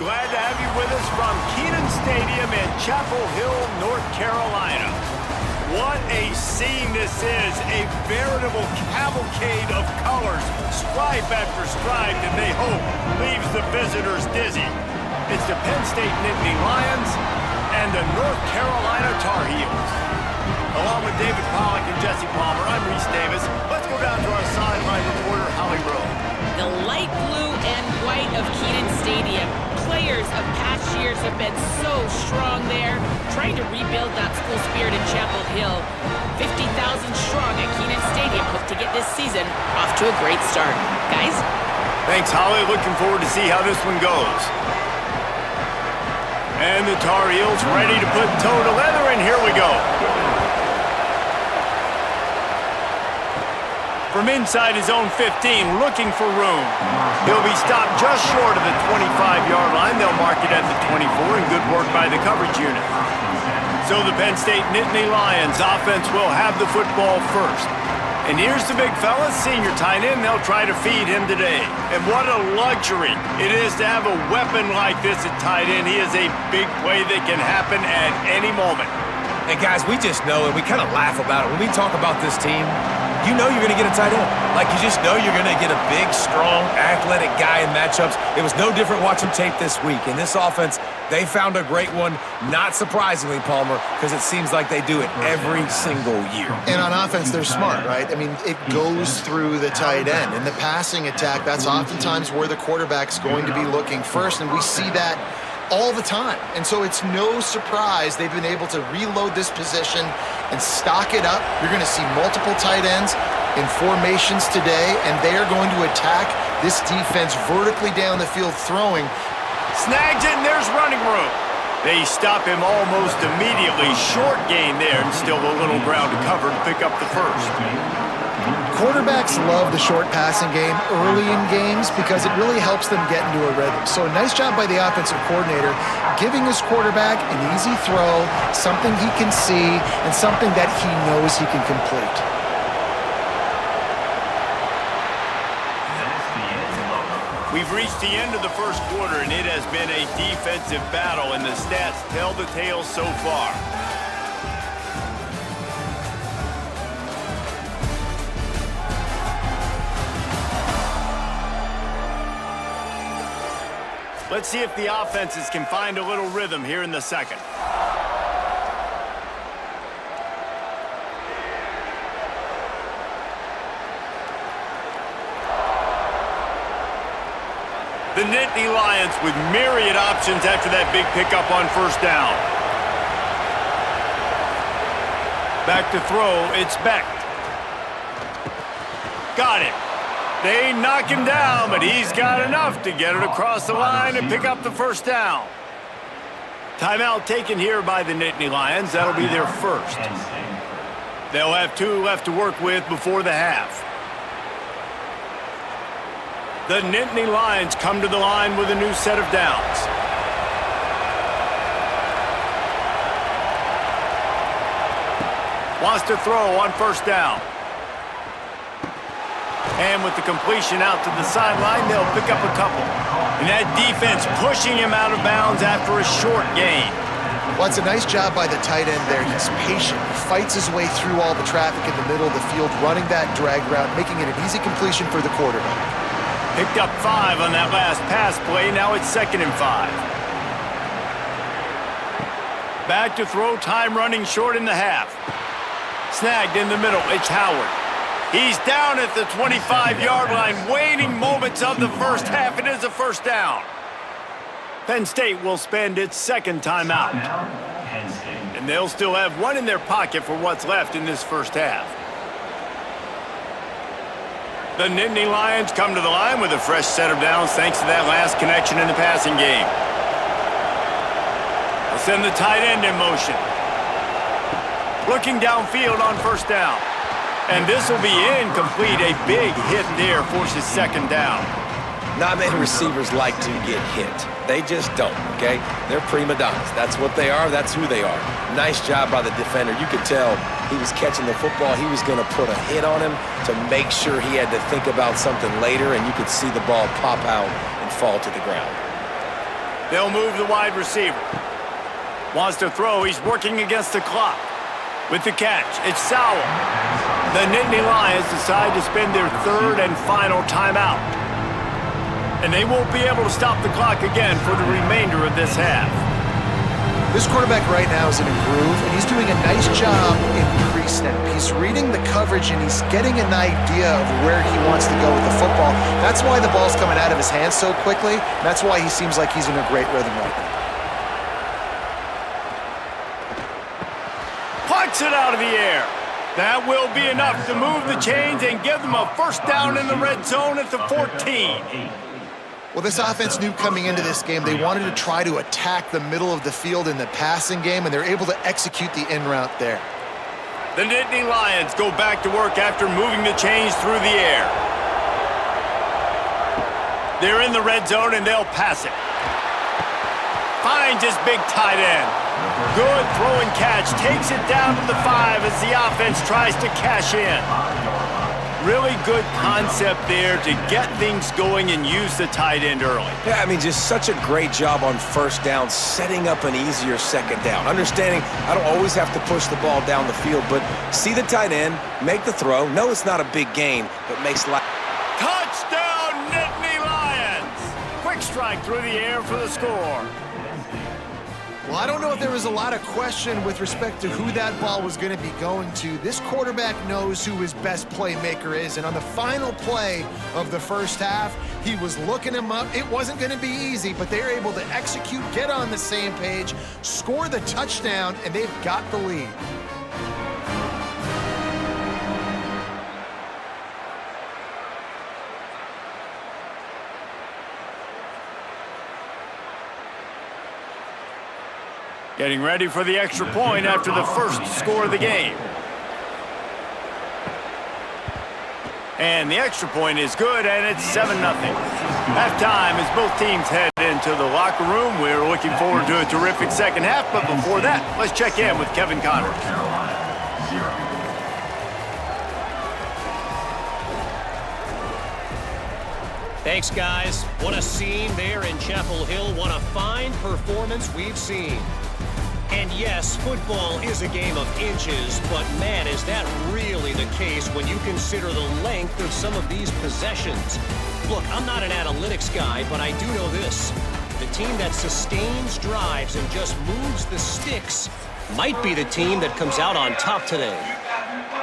Glad to have you with us from Kenan Stadium in Chapel Hill, North Carolina. What a scene this is, a veritable cavalcade of colors, stripe after stripe, and they hope leaves the visitors dizzy. It's the Penn State Nittany Lions and the North Carolina Tar Heels. Along with David Pollack and Jesse Palmer, I'm Reese Davis. Let's go down to our sideline reporter, Holly Rowe. The light blue and white of Kenan Stadium. Players of past years have been so strong there, trying to rebuild that school spirit in Chapel Hill. 50,000 strong at Kenan Stadium hope to get this season off to a great start. Guys? Thanks, Holly. Looking forward to see how this one goes. And the Tar Heels ready to put toe to leather, and here we go. From inside his own 15, looking for room. He'll be stopped just short of the 25-yard line. They'll mark it at the 24, and good work by the coverage unit. So the Penn State Nittany Lions offense will have the football first. And here's the big fella, senior tight end. They'll try to feed him today. And what a luxury it is to have a weapon like this at tight end. He is a big play that can happen at any moment. And guys, we just know, and we kind of laugh about it. When we talk about this team, you know you're going to get a tight end. Like, you just know you're going to get a big, strong, athletic guy in matchups. It was no different watching tape this week. In this offense, they found a great one, not surprisingly, Palmer, because it seems like they do it every single year. And on offense, they're smart, right? I mean, it goes through the tight end. In the passing attack, that's oftentimes where the quarterback's going to be looking first, and we see that all the time. And so it's no surprise they've been able to reload this position and stock it up. You're going to see multiple tight ends in formations today, and they are going to attack this defense vertically down the field throwing. Snags it, and there's running room. They stop him almost immediately. Short gain there, and still a little ground to cover to pick up the first. Quarterbacks love the short passing game early in games because it really helps them get into a rhythm. So a nice job by the offensive coordinator giving his quarterback an easy throw, something he can see, and something that he knows he can complete. We've reached the end of the first quarter, and it has been a defensive battle, and the stats tell the tale so far. Let's see if the offenses can find a little rhythm here in the second. The Nittany Lions with myriad options after that big pickup on first down. Back to throw, it's Beck. Got it. They knock him down, but he's got enough to get it across the line and pick up the first down. Timeout taken here by the Nittany Lions. That'll be their first. They'll have 2 left to work with before the half. The Nittany Lions come to the line with a new set of downs. Wants to throw on first down. And with the completion out to the sideline, they'll pick up a couple. And that defense pushing him out of bounds after a short gain. Well, it's a nice job by the tight end there. He's patient. He fights his way through all the traffic in the middle of the field, running that drag route, making it an easy completion for the quarterback. Picked up 5 on that last pass play. Now it's 2nd and 5. Back to throw, time running short in the half. Snagged in the middle, it's Howard. He's down at the 25-yard line, waning moments of the first half. It is a first down. Penn State will spend its second timeout. And they'll still have 1 in their pocket for what's left in this first half. The Nittany Lions come to the line with a fresh set of downs thanks to that last connection in the passing game. They'll send the tight end in motion. Looking downfield on first down. And this will be incomplete. A big hit there forces second down. Not many receivers like to get hit. They just don't, okay? They're prima donnas. That's what they are. That's who they are. Nice job by the defender. You could tell he was catching the football. He was going to put a hit on him to make sure he had to think about something later, and you could see the ball pop out and fall to the ground. They'll move the wide receiver. Wants to throw. He's working against the clock. With the catch, it's Sowell. The Nittany Lions decide to spend their third and final timeout. And they won't be able to stop the clock again for the remainder of this half. This quarterback right now is in a groove, and he's doing a nice job in pre-snap. He's reading the coverage, and he's getting an idea of where he wants to go with the football. That's why the ball's coming out of his hands so quickly. That's why he seems like he's in a great rhythm right now. Punts it out of the air. That will be enough to move the chains and give them a first down in the red zone at the 14. Well, this offense knew coming into this game they wanted to try to attack the middle of the field in the passing game, and they're able to execute the in route there. The Nittany Lions go back to work after moving the chains through the air. They're in the red zone, and they'll pass it. Finds his big tight end. Good throwing catch. Takes it down to the 5 as the offense tries to cash in. Really good concept there to get things going and use the tight end early. Yeah, I mean, just such a great job on first down, setting up an easier second down. Understanding I don't always have to push the ball down the field, but see the tight end, make the throw. No, it's not a big gain, but makes life. Touchdown, Nittany Lions! Quick strike through the air for the score. Well, I don't know if there was a lot of question with respect to who that ball was going to be going to. This quarterback knows who his best playmaker is, and on the final play of the first half, he was looking him up. It wasn't going to be easy, but they were able to execute, get on the same page, score the touchdown, and they've got the lead. Getting ready for the extra point after the first score of the game. And the extra point is good, and it's 7-0. Halftime as both teams head into the locker room. We're looking forward to a terrific second half, but before that, let's check in with Kevin Connors. Thanks, guys. What a scene there in Chapel Hill. What a fine performance we've seen. And yes, football is a game of inches, but man, is that really the case when you consider the length of some of these possessions. Look, I'm not an analytics guy, but I do know this. The team that sustains drives and just moves the sticks might be the team that comes out on top today.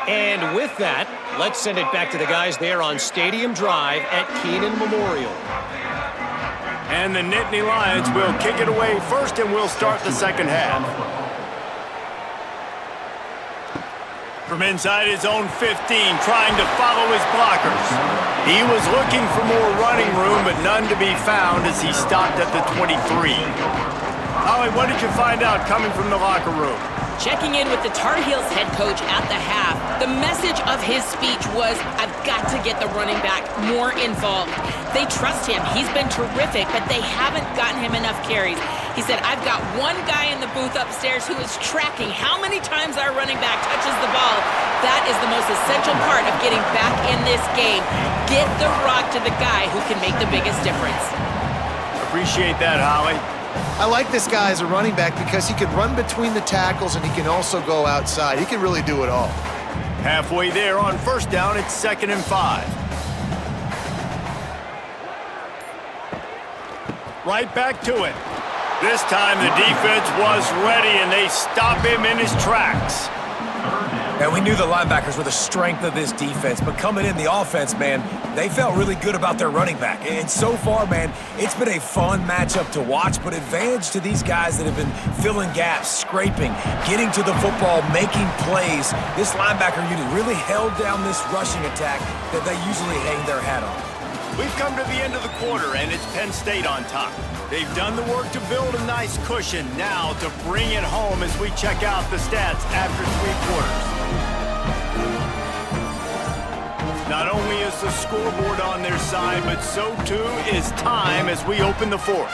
And with that, let's send it back to the guys there on Stadium Drive at Keenan Memorial. And the Nittany Lions will kick it away first, and we'll start the second half. From inside his own 15, trying to follow his blockers. He was looking for more running room, but none to be found as he stopped at the 23. Holly, what did you find out coming from the locker room? Checking in with the Tar Heels head coach at the half, the message of his speech was, I've got to get the running back more involved. They trust him. He's been terrific, but they haven't gotten him enough carries. He said, I've got one guy in the booth upstairs who is tracking how many times our running back touches the ball. That is the most essential part of getting back in this game. Get the rock to the guy who can make the biggest difference. Appreciate that, Holly. I like this guy as a running back because he can run between the tackles and he can also go outside. He can really do it all. Halfway there on first down, it's 2nd and 5. Right back to it. This time the defense was ready and they stop him in his tracks. And we knew the linebackers were the strength of this defense, but coming in the offense, man, they felt really good about their running back. And so far, man, it's been a fun matchup to watch, but advantage to these guys that have been filling gaps, scraping, getting to the football, making plays. This linebacker unit really held down this rushing attack that they usually hang their hat on. We've come to the end of the quarter, and it's Penn State on top. They've done the work to build a nice cushion. Now to bring it home as we check out the stats after 3 quarters. Not only is the scoreboard on their side, but so too is time as we open the 4th.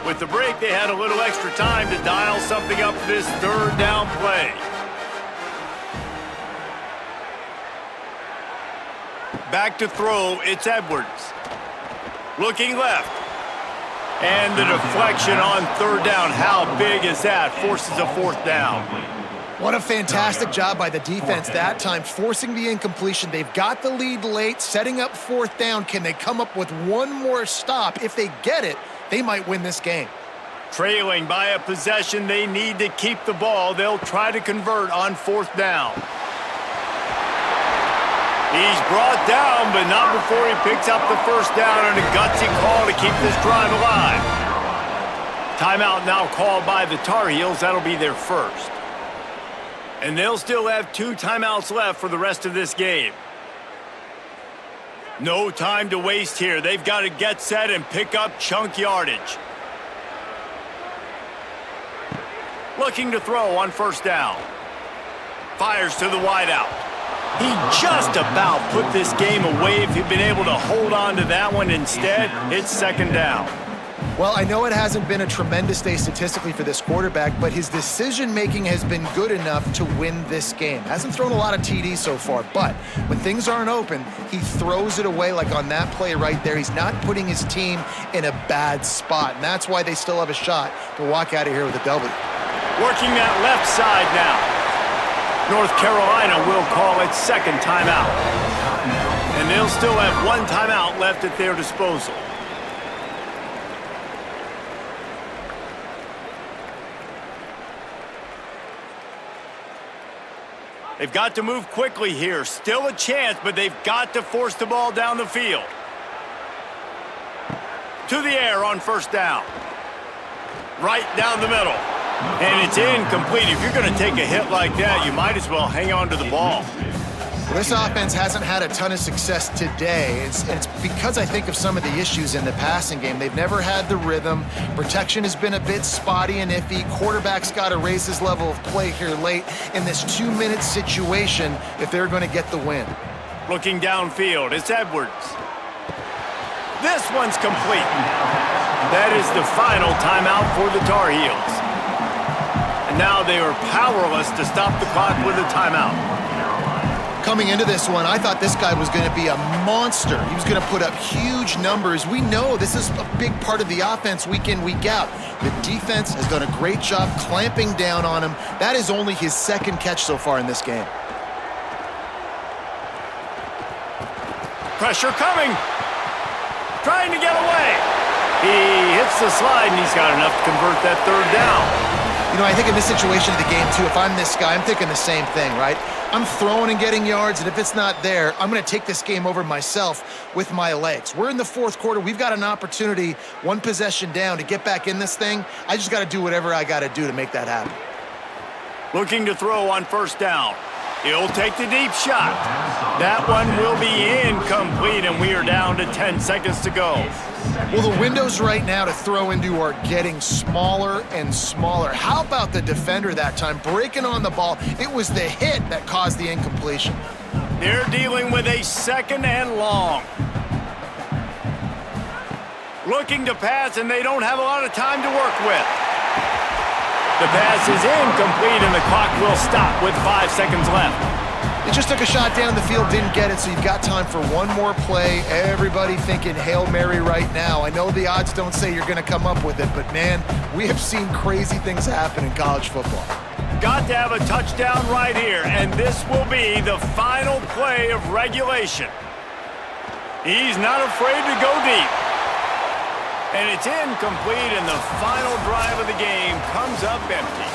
With the break, they had a little extra time to dial something up for this 3rd down play. Back to throw, it's Edwards. Looking left. And the deflection on third down. How big is that? Forces a fourth down. What a fantastic job by the defense that time, forcing the incompletion. They've got the lead late, setting up fourth down. Can they come up with one more stop? If they get it, they might win this game. Trailing by a possession, they need to keep the ball. They'll try to convert on fourth down. He's brought down, but not before he picks up the first down, and a gutsy call to keep this drive alive. Timeout now called by the Tar Heels. That'll be their first. And they'll still have 2 timeouts left for the rest of this game. No time to waste here. They've got to get set and pick up chunk yardage. Looking to throw on first down. Fires to the wideout. He just about put this game away if he'd been able to hold on to that one. Instead, it's second down. Well, I know it hasn't been a tremendous day statistically for this quarterback, but his decision-making has been good enough to win this game. Hasn't thrown a lot of TDs so far, but when things aren't open, he throws it away like on that play right there. He's not putting his team in a bad spot, and that's why they still have a shot to walk out of here with a W. Working that left side now. North Carolina will call its second timeout. And they'll still have 1 timeout left at their disposal. They've got to move quickly here. Still a chance, but they've got to force the ball down the field. To the air on first down. Right down the middle. And it's incomplete. If you're going to take a hit like that, you might as well hang on to the ball. Well, this offense hasn't had a ton of success today. It's because I think of some of the issues in the passing game. They've never had the rhythm. Protection has been a bit spotty and iffy. Quarterback's got to raise his level of play here late in this 2-minute situation if they're going to get the win. Looking downfield, it's Edwards. This one's complete. That is the final timeout for the Tar Heels. And now they are powerless to stop the clock with a timeout. Coming into this one, I thought this guy was going to be a monster. He was going to put up huge numbers. We know this is a big part of the offense week in, week out. The defense has done a great job clamping down on him. That is only his second catch so far in this game. Pressure coming. Trying to get away. He hits the slide, and he's got enough to convert that third down. You know, I think in this situation of the game, too, if I'm this guy, I'm thinking the same thing, right? I'm throwing and getting yards, and if it's not there, I'm going to take this game over myself with my legs. We're in the fourth quarter. We've got an opportunity, 1 possession down, to get back in this thing. I just got to do whatever I got to do to make that happen. Looking to throw on first down. He'll take the deep shot. That one will be incomplete, and we are down to 10 seconds to go. Well, the windows right now to throw into are getting smaller and smaller. How about the defender that time breaking on the ball? It was the hit that caused the incompletion. They're dealing with a second and long. Looking to pass, and they don't have a lot of time to work with. The pass is incomplete, and the clock will stop with 5 seconds left. They just took a shot down the field, didn't get it, so you've got time for one more play. Everybody thinking Hail Mary right now. I know the odds don't say you're going to come up with it, but, man, we have seen crazy things happen in college football. Got to have a touchdown right here, and this will be the final play of regulation. He's not afraid to go deep. And it's incomplete, and the final drive of the game comes up empty.